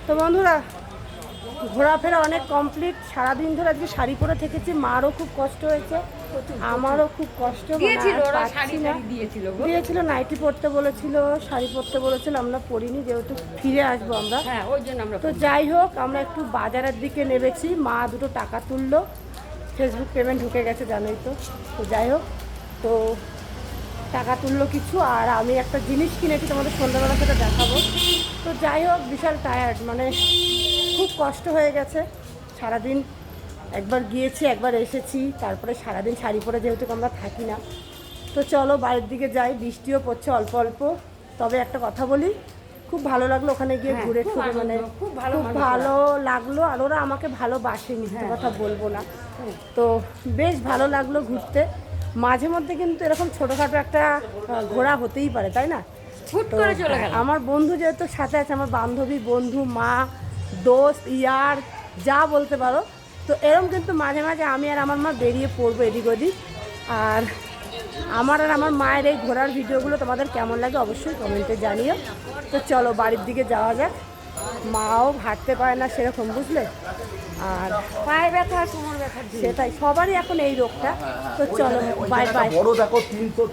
তো বন্ধুরা, ঘোরাফেরা অনেক কমপ্লিট। সারাদিন ধরে আজকে শাড়ি পরে থেকেছি, মারও খুব কষ্ট হয়েছে, আমারও খুব কষ্ট। দিয়েছিল নাইটি পরতে বলেছিল, শাড়ি পরতে বলেছিল, আমরা পরিনি যেহেতু ফিরে আসবো আমরা, ওই জন্য আমরা। তো যাই হোক আমরা একটু বাজারের দিকে নেমেছি। মা দুটো টাকা তুললো, ফেসবুক পেমেন্ট ঢুকে গেছে জানোই তো। তো যাই হোক, তো টাকা তুললো কিছু, আর আমি একটা জিনিস কিনেছি, তোমাদের সন্ধ্যাবেলা সেটা দেখাবো। তো যাই হোক, বিশাল টায়ার্ড, মানে খুব কষ্ট হয়ে গেছে। সারাদিন একবার গিয়েছি একবার এসেছি, তারপরে সারাদিন শাড়ি পরে যেহেতু আমরা থাকি না। তো চলো বাড়ির দিকে যাই, বৃষ্টিও পড়ছে অল্প অল্প। তবে একটা কথা বলি, খুব ভালো লাগলো ওখানে গিয়ে ঘুরে ঘুরে, মানে খুব ভালো লাগলো। আর ওরা আমাকে ভালোবাসে, মিথ্যে কথা বলবো না। তো বেশ ভালো লাগলো ঘুরতে। মাঝে মধ্যে কিন্তু এরকম ছোটোখাটো একটা ঘোরা হতেই পারে, তাই না? আমার বন্ধু যেহেতু সাথে আছে, আমার বান্ধবী, বন্ধু, মা, দোস্ত, ইয়ার, যা বলতে পারো। তো এরকম কিন্তু মাঝে মাঝে আমি আর আমার মা বেরিয়ে পড়বো এদিক ওদিক। আর আমার মায়ের এই ঘোরার ভিডিওগুলো তোমাদের কেমন লাগে অবশ্যই কমেন্টে জানিও। তো চলো বাড়ির দিকে যাওয়া যাক। মাও হাঁটতে পারে না সেরকম, বুঝলে, আর পায়ে ব্যথা, কোমর ব্যথা, সেটাই সবারই এখন এই রোগটা। তো চলো, বাই বাই। বড় দেখো 300